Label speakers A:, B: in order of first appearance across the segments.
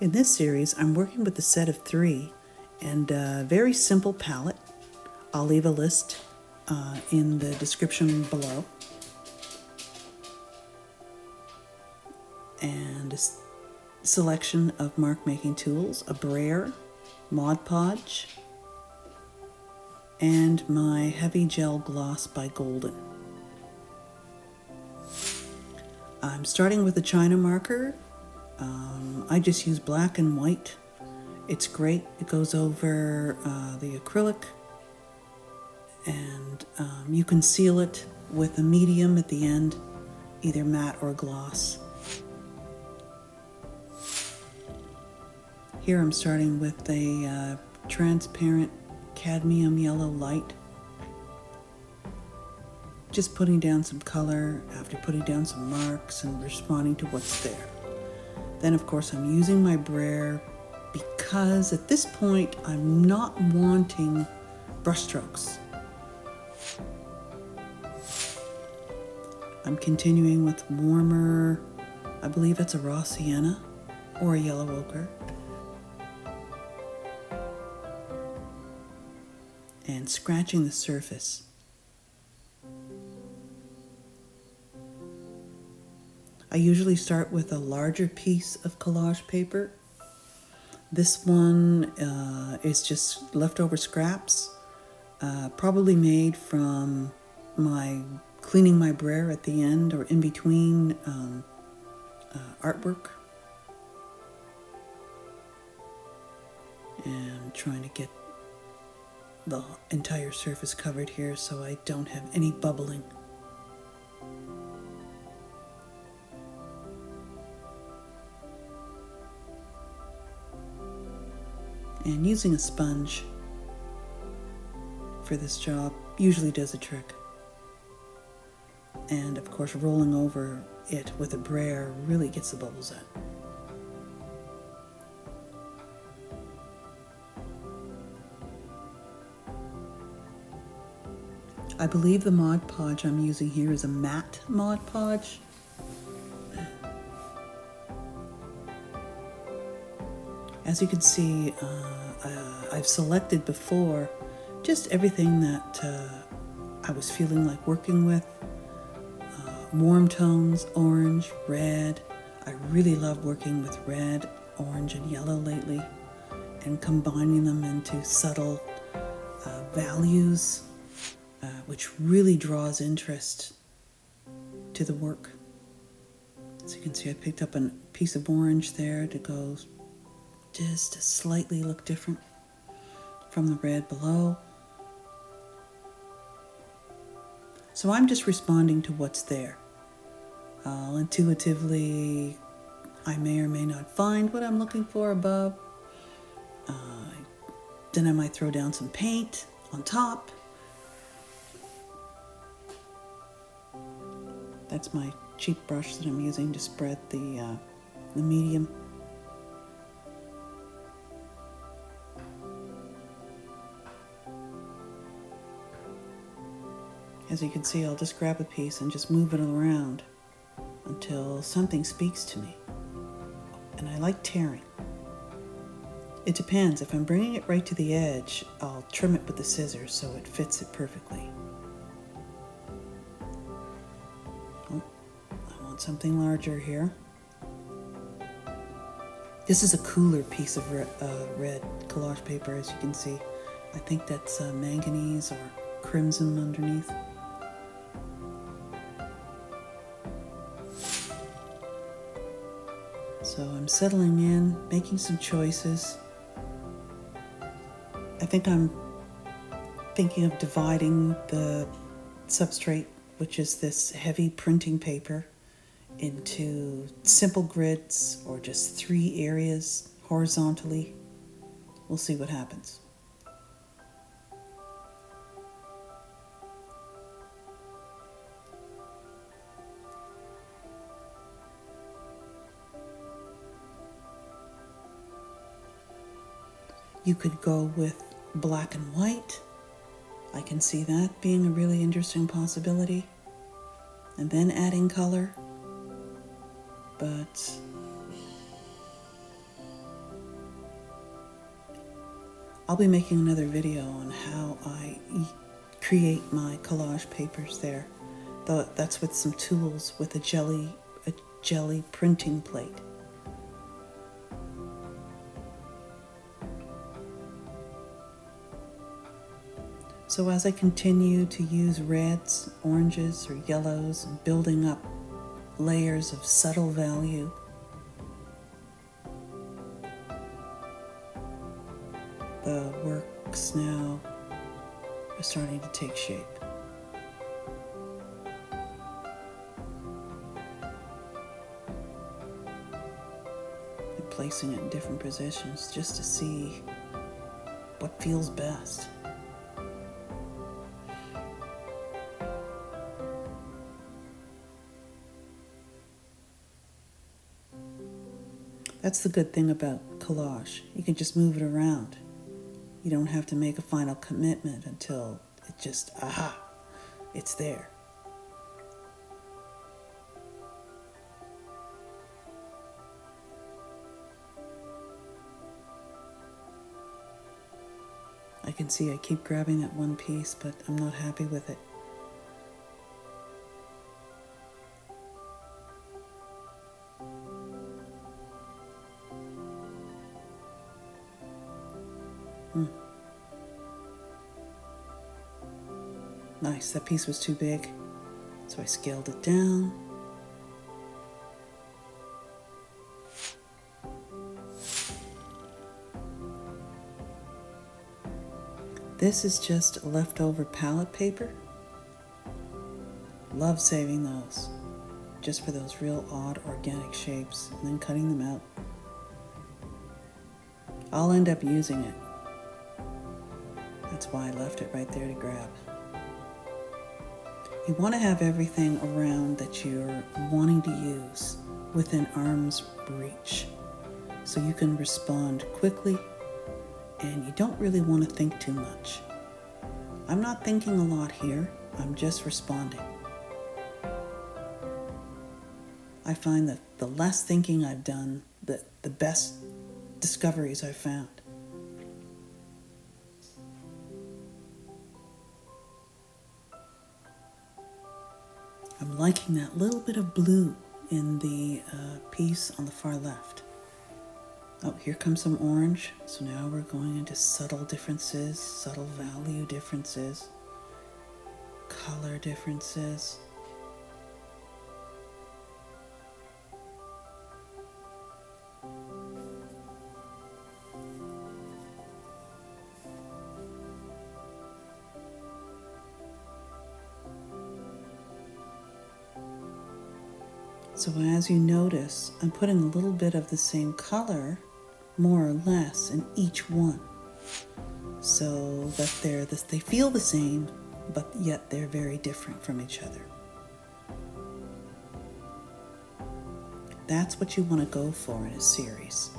A: In this series, I'm working with a set of 3 and a very simple palette. I'll leave a list in the description below. And a selection of mark making tools, a brayer, Mod Podge, and my heavy gel gloss by Golden. I'm starting with a China marker. I just use black and white. It's great. It goes over the acrylic, and you can seal it with a medium at the end, either matte or gloss. Here I'm starting with a transparent cadmium yellow light. Just putting down some color after putting down some marks and responding to what's there. Then of course I'm using my brayer because at this point I'm not wanting brushstrokes. I'm continuing with warmer, I believe it's a raw sienna or a yellow ochre. And scratching the surface. I usually start with a larger piece of collage paper. This one is just leftover scraps, probably made from my cleaning my brayer at the end or in between artwork. And trying to get the entire surface covered here so I don't have any bubbling. And using a sponge for this job usually does the trick. And of course rolling over it with a brayer really gets the bubbles out. I believe the Mod Podge I'm using here is a matte Mod Podge. As you can see, I've selected before just everything that I was feeling like working with. Warm tones, orange, red. I really love working with red, orange, and yellow lately, and combining them into subtle values, which really draws interest to the work. As you can see, I picked up a piece of orange there to go just to slightly look different from the red below. So I'm just responding to what's there. Intuitively, I may or may not find what I'm looking for above. Then I might throw down some paint on top. That's my cheap brush that I'm using to spread the medium. As you can see, I'll just grab a piece and just move it around until something speaks to me. And I like tearing. It depends. If I'm bringing it right to the edge, I'll trim it with the scissors so it fits it perfectly. Oh, I want something larger here. This is a cooler piece of red collage paper, as you can see. I think that's manganese or crimson underneath. So I'm settling in, making some choices. I think I'm thinking of dividing the substrate, which is this heavy printing paper, into simple grids or just 3 areas horizontally. We'll see what happens. You could go with black and white. I can see that being a really interesting possibility. And then adding color. But I'll be making another video on how I create my collage papers there. That's with some tools with a jelly printing plate. So as I continue to use reds, oranges, or yellows, and building up layers of subtle value, the works now are starting to take shape. And placing it in different positions just to see what feels best. That's the good thing about collage. You can just move it around. You don't have to make a final commitment until it just, it's there. I can see I keep grabbing that one piece, but I'm not happy with it. Nice, that piece was too big, so I scaled it down. This is just leftover palette paper. Love saving those, just for those real odd organic shapes, and then cutting them out. I'll end up using it. That's why I left it right there to grab. You want to have everything around that you're wanting to use within arm's reach, so you can respond quickly and you don't really want to think too much. I'm not thinking a lot here, I'm just responding. I find that the less thinking I've done, the best discoveries I've found. I'm liking that little bit of blue in the piece on the far left. Oh, here comes some orange. So now we're going into subtle differences, subtle value differences, color differences. So as you notice, I'm putting a little bit of the same color, more or less, in each one, so that they feel the same, but yet they're very different from each other. That's what you want to go for in a series.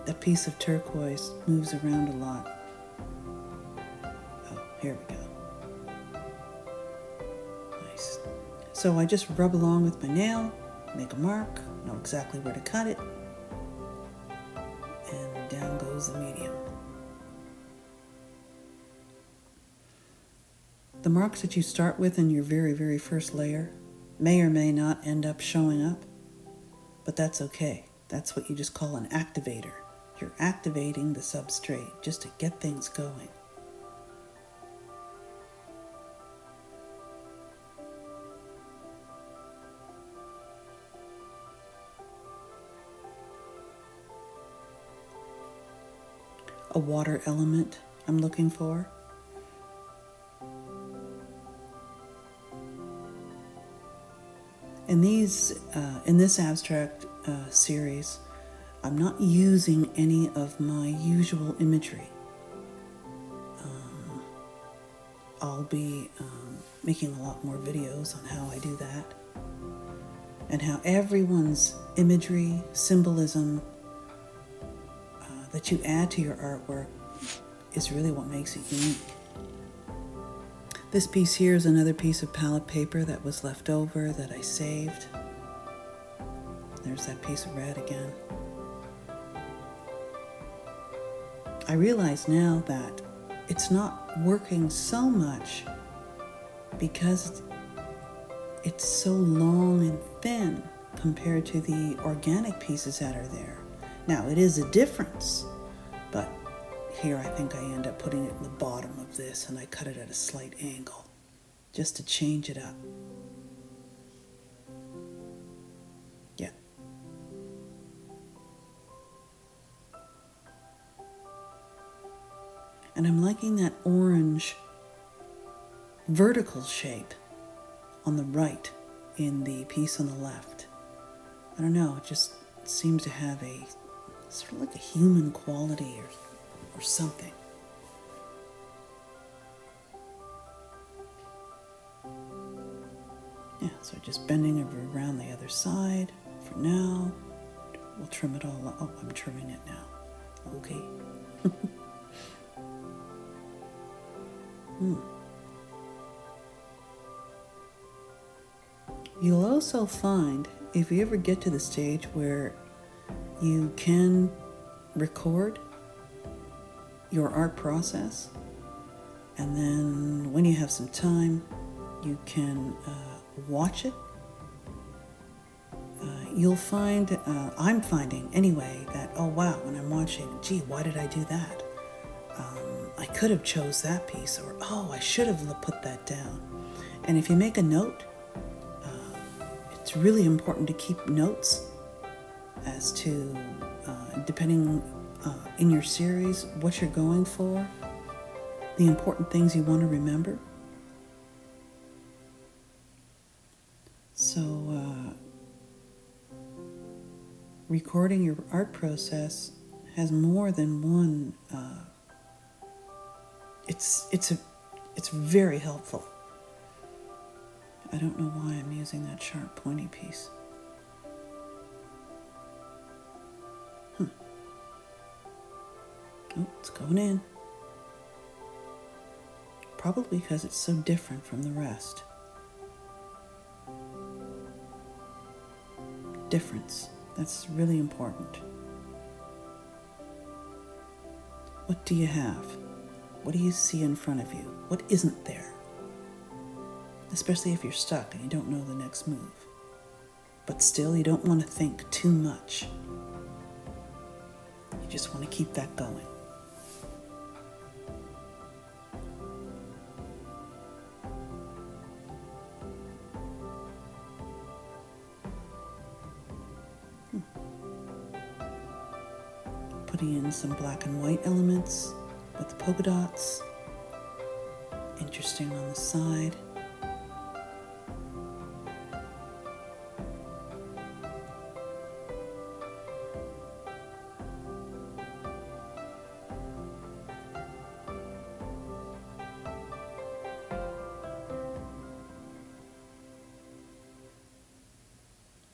A: That piece of turquoise moves around a lot. Oh, here we go. Nice. So I just rub along with my nail, make a mark, know exactly where to cut it, and down goes the medium. The marks that you start with in your very, very first layer may or may not end up showing up, but that's okay. That's what you just call an activator. You're activating the substrate just to get things going. A water element I'm looking for. In this abstract series, I'm not using any of my usual imagery. I'll be making a lot more videos on how I do that, and how everyone's imagery, symbolism that you add to your artwork is really what makes it unique. This piece here is another piece of palette paper that was left over that I saved. There's that piece of red again. I realize now that it's not working so much because it's so long and thin compared to the organic pieces that are there. Now, it is a difference, but here I think I end up putting it in the bottom of this, and I cut it at a slight angle just to change it up. Yeah. And I'm liking that orange vertical shape on the right in the piece on the left. I don't know, it just seems to have a sort of like a human quality or something. Yeah, so just bending it around the other side for now. We'll trim it all up. Oh, I'm trimming it now. Okay. You'll also find, if you ever get to the stage where you can record your art process, and then when you have some time, you can watch it. You'll find, I'm finding anyway, that, oh wow, when I'm watching, gee, why did I do that? I could have chose that piece, or oh, I should have put that down. And if you make a note, it's really important to keep notes as to, depending in your series, what you're going for, the important things you want to remember. So, recording your art process has more than one. It's very helpful. I don't know why I'm using that sharp, pointy piece. Oh, it's going in. Probably because it's so different from the rest. Difference. That's really important. What do you have? What do you see in front of you? What isn't there? Especially if you're stuck and you don't know the next move. But still, you don't want to think too much. You just want to keep that going. Putting in some black and white elements with the polka dots. Interesting on the side.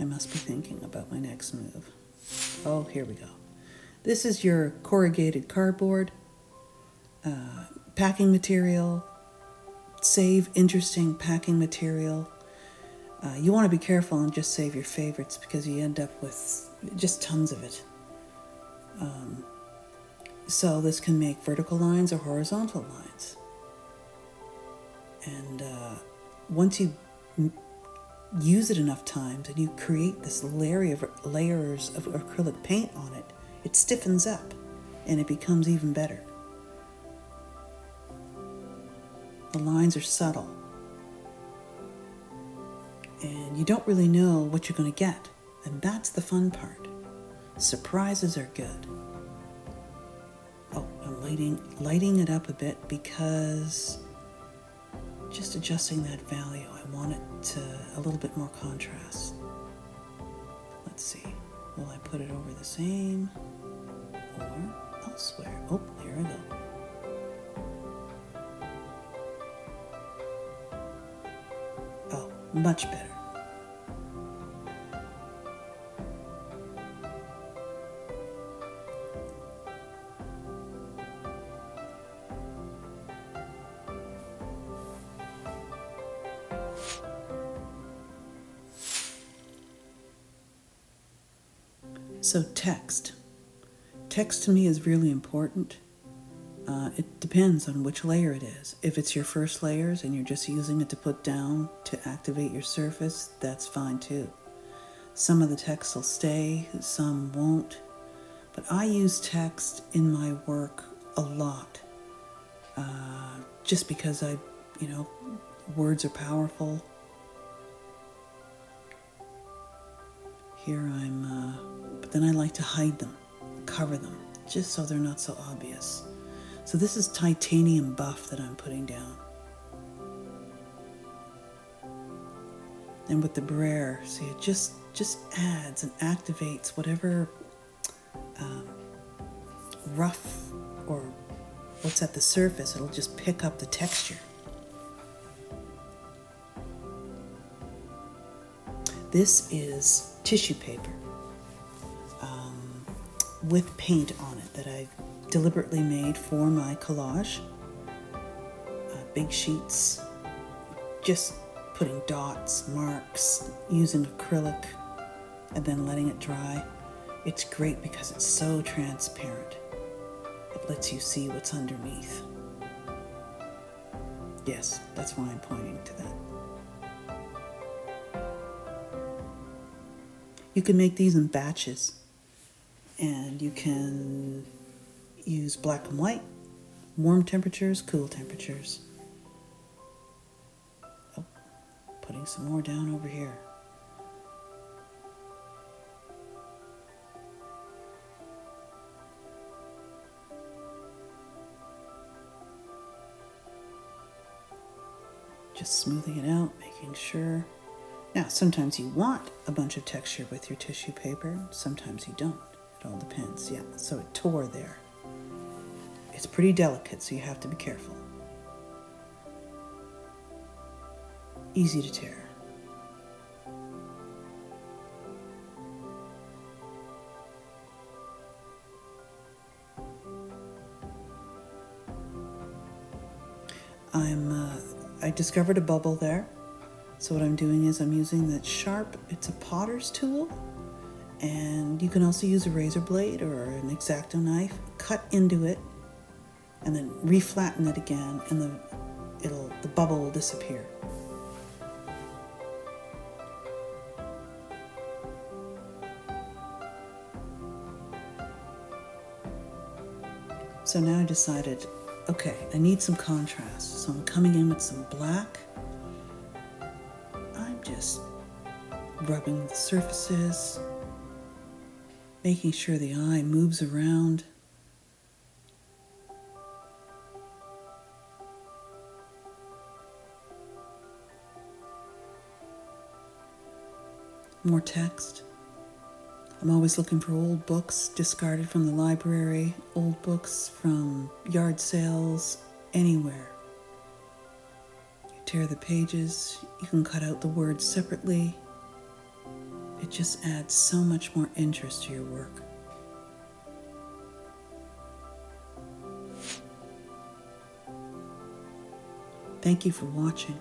A: I must be thinking about my next move. Oh, here we go. This is your corrugated cardboard, packing material. Save interesting packing material. You want to be careful and just save your favorites because you end up with just tons of it. So this can make vertical lines or horizontal lines. And once you use it enough times and you create this layers of acrylic paint on it, it stiffens up and it becomes even better. The lines are subtle. And you don't really know what you're going to get. And that's the fun part. Surprises are good. Oh, I'm lighting it up a bit because just adjusting that value. I want it to a little bit more contrast. Let's see. Will I put it over the same or elsewhere? Oh, there I go. Oh, much better. So text. Text to me is really important. It depends on which layer it is. If it's your first layers and you're just using it to put down to activate your surface, that's fine too. Some of the text will stay, some won't. But I use text in my work a lot. Just because words are powerful. Here but then I like to hide them, cover them, just so they're not so obvious. So this is titanium buff that I'm putting down. And with the brayer, see, it just adds and activates whatever rough or what's at the surface. It'll just pick up the texture. This is tissue paper with paint on it that I deliberately made for my collage. Big sheets, just putting dots, marks, using acrylic, and then letting it dry. It's great because it's so transparent. It lets you see what's underneath. Yes, that's why I'm pointing to that. You can make these in batches, and you can use black and white, warm temperatures, cool temperatures. Oh, putting some more down over here. Just smoothing it out, making sure. Now, sometimes you want a bunch of texture with your tissue paper, sometimes you don't. It all depends, yeah. So it tore there. It's pretty delicate, so you have to be careful. Easy to tear. I discovered a bubble there. So what I'm doing is I'm using that sharp, it's a potter's tool, and you can also use a razor blade or an X-Acto knife, cut into it, and then reflatten it again, and the bubble will disappear. So now I decided, okay, I need some contrast, so I'm coming in with some black. I'm just rubbing the surfaces, making sure the eye moves around. More text. I'm always looking for old books discarded from the library, old books from yard sales, anywhere. You tear the pages, you can cut out the words separately. It just adds so much more interest to your work. Thank you for watching.